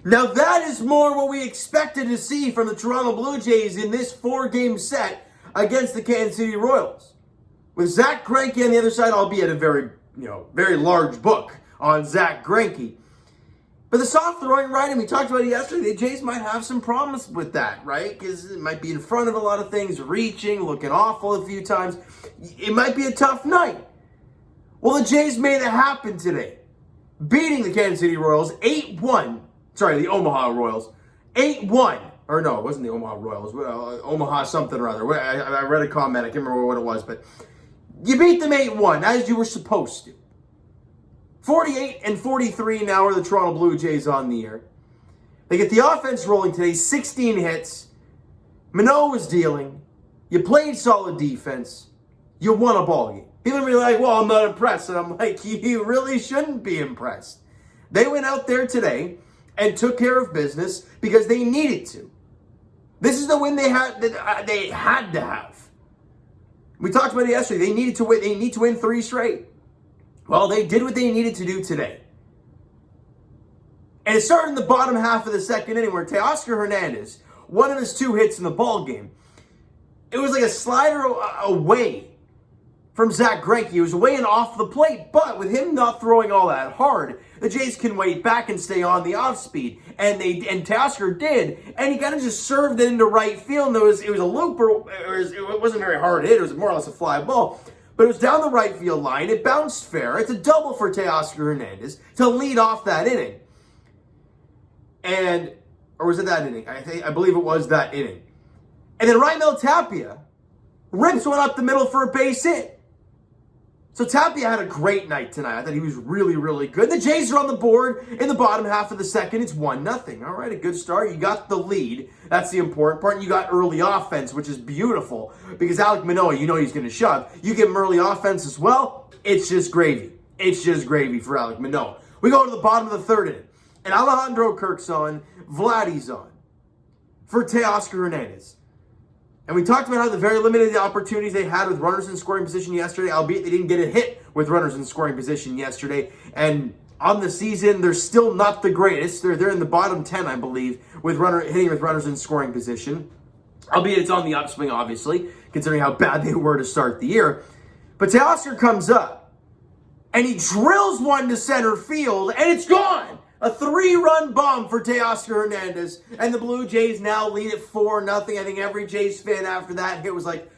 Now that is more what we expected to see from the Toronto Blue Jays in this 4-game set against the Kansas City Royals. With Zach Greinke on the other side, albeit a very large book on Zach Greinke. But the soft throwing right, and we talked about it yesterday, the Jays might have some problems with that, right? Because it might be in front of a lot of things, reaching, looking awful a few times. It might be a tough night. Well, the Jays made it happen today, beating the Kansas City Royals 8-1. Sorry, the Omaha Royals. 8-1. Or no, it wasn't the Omaha Royals. Omaha something or other. I read a comment. I can't remember what it was. But you beat them 8-1, as you were supposed to. 48-43 now are the Toronto Blue Jays on the air. They get the offense rolling today. 16 hits. Manoah was dealing. You played solid defense. You won a ball game. People are like, well, I'm not impressed. And I'm like, you really shouldn't be impressed. They went out there today and took care of business because they needed to. This is the win they had to have. We talked about it yesterday. They needed to win. They need to win 3 straight. Well, they did what they needed to do today. And it started in the bottom half of the second inning where Teoscar Hernandez, one of his 2 hits in the ball game, it was like a slider away from Zach Greinke. He was away and off the plate, but with him not throwing all that hard, the Jays can wait back and stay on the off speed. And Teoscar did, and he kind of just served it into right field. And it was a looper. It wasn't a very hard hit. It was more or less a fly ball. But it was down the right field line. It bounced fair. It's a double for Teoscar Hernandez to lead off that inning. Or was it that inning? I believe it was that inning. And then Raimel Tapia rips one up the middle for a base hit. So Tapia had a great night tonight. I thought he was really, really good. The Jays are on the board in the bottom half of the second. It's 1-0. All right, a good start. You got the lead. That's the important part. And you got early offense, which is beautiful. Because Alek Manoah, you know he's going to shove. You give him early offense as well, it's just gravy. It's just gravy for Alek Manoah. We go to the bottom of the third inning. And Alejandro Kirk's on. Vladdy's on. For Teoscar Hernandez. And we talked about how the very limited opportunities they had with runners in scoring position yesterday, albeit they didn't get a hit with runners in scoring position yesterday. And on the season, they're still not the greatest. They're in the bottom 10, I believe, with hitting with runners in scoring position. Albeit it's on the upswing, obviously, considering how bad they were to start the year. But Teoscar comes up, and he drills one to center field, and it's gone. A 3-run bomb for Teoscar Hernandez, and the Blue Jays now lead at 4-0. I think every Jays fan after that hit was like,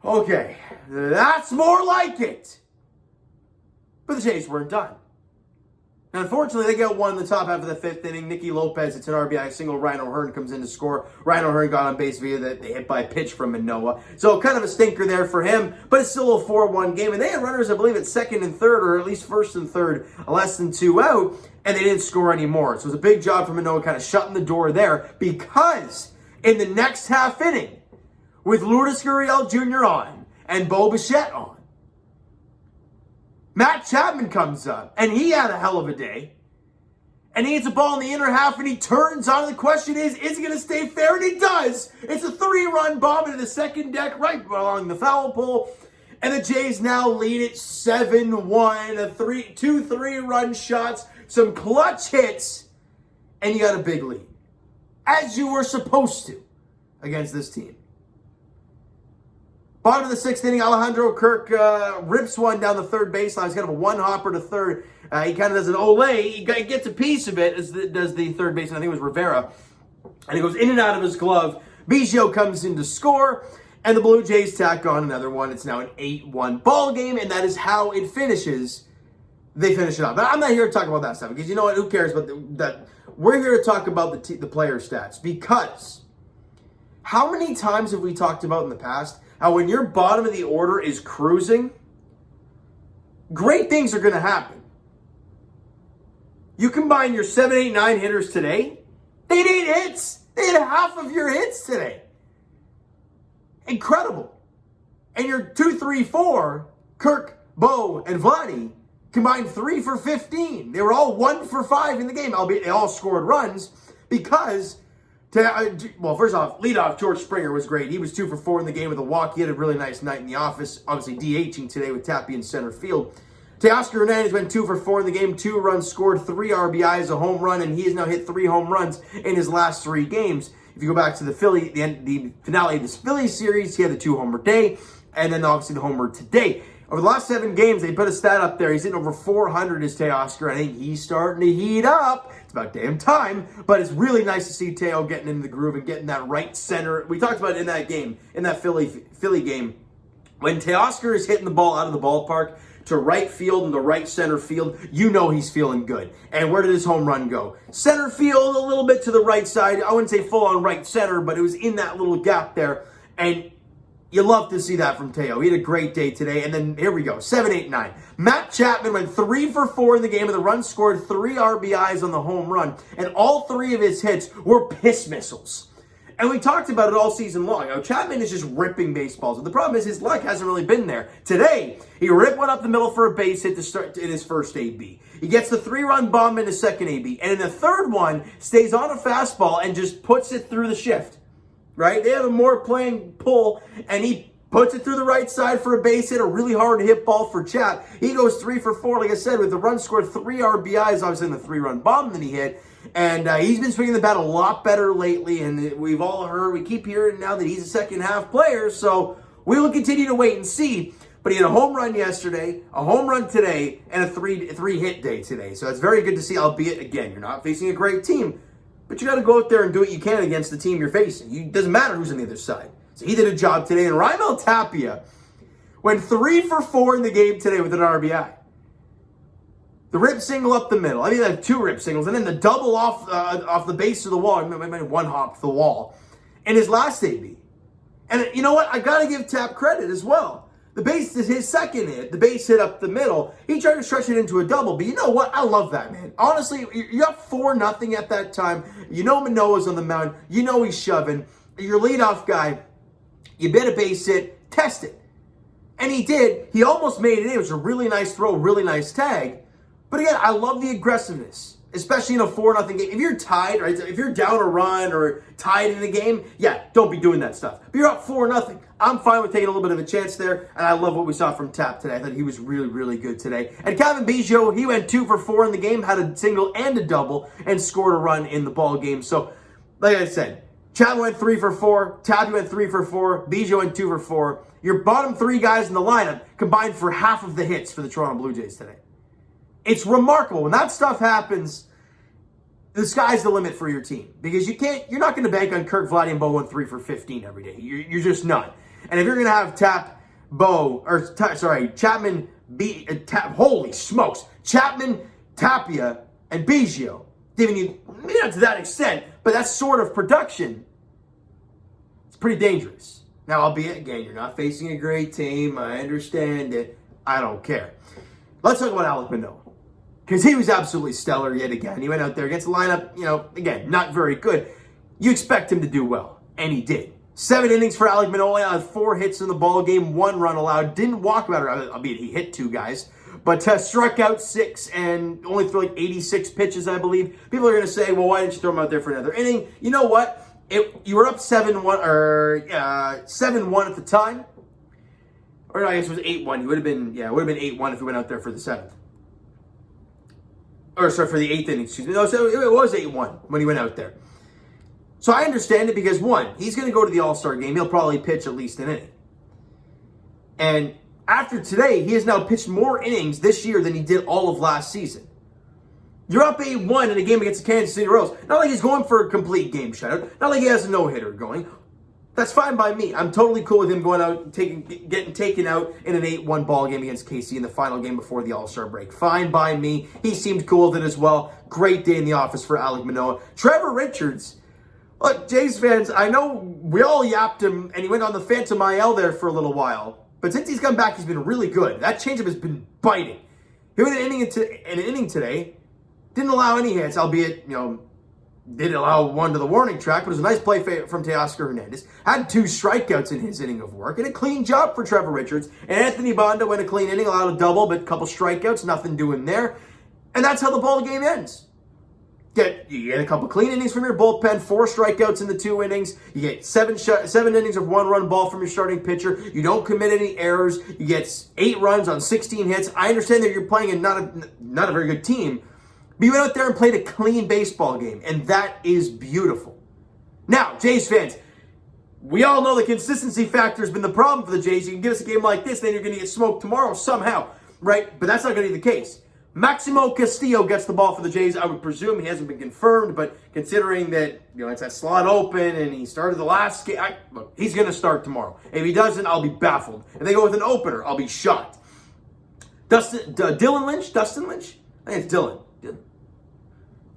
okay, that's more like it. But the Jays weren't done. And unfortunately, they got one in the top half of the 5th inning. Nicky Lopez, it's an RBI single. Ryan O'Hearn comes in to score. Ryan O'Hearn got on base via the hit by pitch from Manoah. So kind of a stinker there for him, but it's still a 4-1 game. And they had runners, I believe, at second and third, or at least first and third, less than 2 out, and they didn't score anymore. So it was a big job for Manoah kind of shutting the door there, because in the next half inning, with Lourdes Gurriel Jr. on and Bo Bichette on, Matt Chapman comes up, and he had a hell of a day. And he hits a ball in the inner half, and he turns on. The question is he going to stay fair? And he does. It's a 3-run bomb into the second deck right along the foul pole. And the Jays now lead it 7-1. 2 3-run shots, some clutch hits, and you got a big lead. As you were supposed to against this team. Bottom of the 6th inning, Alejandro Kirk rips one down the third baseline. He's kind of a one-hopper to third. He kind of does an Olay. He gets a piece of it, as does the third baseman. I think it was Rivera. And he goes in and out of his glove. Biggio comes in to score, and the Blue Jays tack on another one. It's now an 8-1 ball game, and that is how it finishes. They finish it up. But I'm not here to talk about that stuff, because you know what? Who cares about that? We're here to talk about the player stats, because how many times have we talked about in the past how when your bottom of the order is cruising, great things are going to happen. You combine your 7, 8, 9 hitters today, they had 8 hits. They had half of your hits today. Incredible. And your 2, 3, 4, Kirk, Bo, and Vladdy, combined 3 for 15. They were all 1 for 5 in the game, albeit they all scored runs, because well, first off, leadoff George Springer was great. He was 2 for 4 in the game with a walk. He had a really nice night in the office. Obviously, DHing today with Tapia in center field. Teoscar Hernandez went 2 for 4 in the game, 2 runs scored, 3 RBIs, a home run, and he has now hit 3 home runs in his last 3 games. If you go back to the finale of this Phillies series, he had the 2-homer day, and then obviously the homer today. Over the last 7 games, they put a stat up there. He's hitting over 400 as Teoscar. I think he's starting to heat up. It's about damn time. But it's really nice to see Teo getting into the groove and getting that right center. We talked about it in that game, in that Philly game. When Teoscar is hitting the ball out of the ballpark to right field and the right center field, you know he's feeling good. And where did his home run go? Center field, a little bit to the right side. I wouldn't say full on right center, but it was in that little gap there. And you love to see that from Teo. He had a great day today. And then here we go, 7, 8, 9. Matt Chapman went 3 for 4 in the game with a run scored, 3 RBIs on the home run. And all 3 of his hits were piss missiles. And we talked about it all season long. Chapman is just ripping baseballs. And the problem is his luck hasn't really been there. Today, he ripped one up the middle for a base hit to start in his first AB. He gets the 3-run bomb in his second AB. And in the third one, stays on a fastball and just puts it through the shift. Right? They have a more playing pull, and he puts it through the right side for a base hit, a really hard hit ball for Chap. He goes 3 for 4, like I said, with the run scored, 3 RBIs, obviously in the 3-run bomb that he hit. And he's been swinging the bat a lot better lately, and we've all heard, we keep hearing now that he's a second-half player, so we will continue to wait and see. But he had a home run yesterday, a home run today, and a three-hit day today. So it's very good to see, albeit, again, you're not facing a great team, but you got to go out there and do what you can against the team you're facing. It doesn't matter who's on the other side. So he did a job today, and Raimel Tapia went 3 for 4 in the game today with an RBI. The rip single up the middle. I mean, like 2 rip singles, and then the double off the base of the wall. Maybe one hop the wall in his last AB. And you know what? I got to give Tap credit as well. The base is his second hit. The base hit up the middle. He tried to stretch it into a double, but you know what? I love that, man. Honestly, you're up 4-0 at that time. You know Manoah's on the mound. You know he's shoving. Your leadoff guy, you bid a base hit, test it. And he did. He almost made it in. It was a really nice throw, really nice tag. But again, I love the aggressiveness, especially in a 4-0 game. If you're tied, right? If you're down a run or tied in a game, yeah, don't be doing that stuff. But you're up 4-0. I'm fine with taking a little bit of a chance there, and I love what we saw from Tap today. I thought he was really, really good today. And Kevin Biggio, he went 2 for 4 in the game, had a single and a double, and scored a run in the ball game. So, like I said, Chapman went 3 for 4, Tapia went 3 for 4, Biggio went 2 for 4. Your bottom 3 guys in the lineup combined for half of the hits for the Toronto Blue Jays today. It's remarkable. When that stuff happens, the sky's the limit for your team. Because you're not going to bank on Kirk, Vladdy, and Bo going 3 for 15 every day. You're just not. And if you're going to have Chapman, holy smokes, Chapman, Tapia, and Biggio, giving you, maybe not to that extent, but that sort of production, it's pretty dangerous. Now, albeit, again, you're not facing a great team. I understand it. I don't care. Let's talk about Alek Manoah. Because he was absolutely stellar yet again. He went out there against the lineup, again, not very good. You expect him to do well, and he did. 7 innings for Alek Manoah, had 4 hits in the ball game, 1 run allowed, didn't walk about it, albeit he hit 2 guys, but struck out 6 and only threw like 86 pitches, I believe. People are going to say, well, why didn't you throw him out there for another inning? You know what? You were up 7-1 at the time. Or I guess it was 8-1. It would have been 8-1 if he went out there for the 7th. Or sorry, for the 8th inning, excuse me. No, so it was 8-1 when he went out there. So I understand it because, 1, he's going to go to the All-Star game. He'll probably pitch at least an inning. And after today, he has now pitched more innings this year than he did all of last season. You're up 8-1 in a game against the Kansas City Royals. Not like he's going for a complete game shutout. Not like he has a no-hitter going. That's fine by me. I'm totally cool with him going out, getting taken out in an 8-1 ball game against KC in the final game before the All-Star break. Fine by me. He seemed cool with it as well. Great day in the office for Alek Manoah. Trevor Richards. Look, Jays fans, I know we all yapped him, and he went on the Phantom IL there for a little while. But since he's come back, he's been really good. That changeup has been biting. He went an inning today. Didn't allow any hits, albeit, did allow one to the warning track, but it was a nice play from Teoscar Hernandez. Had 2 strikeouts in his inning of work, and a clean job for Trevor Richards. And Anthony Banda went a clean inning, allowed a double, but a couple strikeouts, nothing doing there. And that's how the ball game ends. You get a couple clean innings from your bullpen, 4 strikeouts in the 2 innings. You get 7 innings of 1-run ball from your starting pitcher. You don't commit any errors. You get 8 runs on 16 hits. I understand that you're playing in not a very good team, but you went out there and played a clean baseball game, and that is beautiful. Now, Jays fans, we all know the consistency factor has been the problem for the Jays. You can give us a game like this, then you're going to get smoked tomorrow somehow, right? But that's not going to be the case. Max Castillo gets the ball for the Jays. I would presume he hasn't been confirmed, but considering that it's that slot open and he started the last game, look, he's going to start tomorrow. If he doesn't, I'll be baffled. If they go with an opener, I'll be shocked. Dustin Lynch? I think it's Dylan.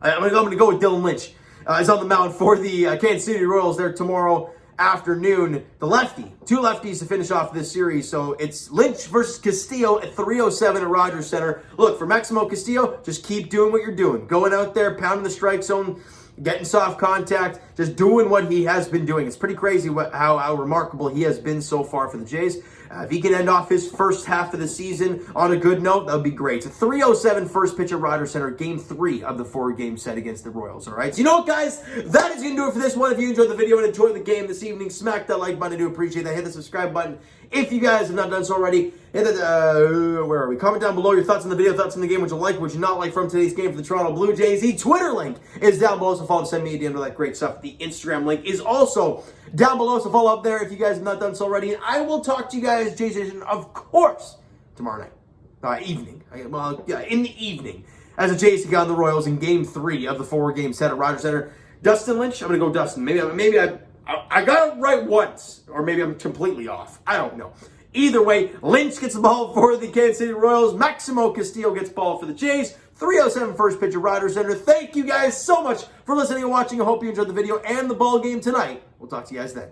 I'm going to go with Dylan Lynch. Is on the mound for the Kansas City Royals there tomorrow afternoon. The lefty, 2 lefties to finish off this series. So it's Lynch versus Castillo at 3:07 at Rogers Center. Look, for Maximo Castillo, just keep doing what you're doing. Going out there, pounding the strike zone, getting soft contact, just doing what he has been doing. It's pretty crazy how remarkable he has been so far for the Jays. If he can end off his first half of the season on a good note, that would be great. It's a 3:07 first pitch at Rogers Center, Game 3 of the 4-game set against the Royals, all right? So you know what, guys? That is going to do it for this one. If you enjoyed the video and enjoyed the game this evening, smack that like button. I do appreciate that. Hit the subscribe button if you guys have not done so already. Hit the, where are we? Comment down below your thoughts on the video, thoughts on the game, what you like, what you not like from today's game for the Toronto Blue Jays. The Twitter link is down below, so follow and send me a DM to that great stuff. The Instagram link is also down below, so follow up there if you guys have not done so already. And I will talk to you guys, Jays Nation, of course, tomorrow night. Evening. Well, yeah, in the evening. As the Jays take on the Royals in Game 3 of the 4-game set at Rogers Center. Dustin Lynch, I'm going to go Dustin. Maybe I got it right once, or maybe I'm completely off. I don't know. Either way, Lynch gets the ball for the Kansas City Royals. Maximo Castillo gets the ball for the Jays. 3:07 first pitch at Rogers Center. Thank you guys so much for listening and watching. I hope you enjoyed the video and the ball game tonight. We'll talk to you guys then.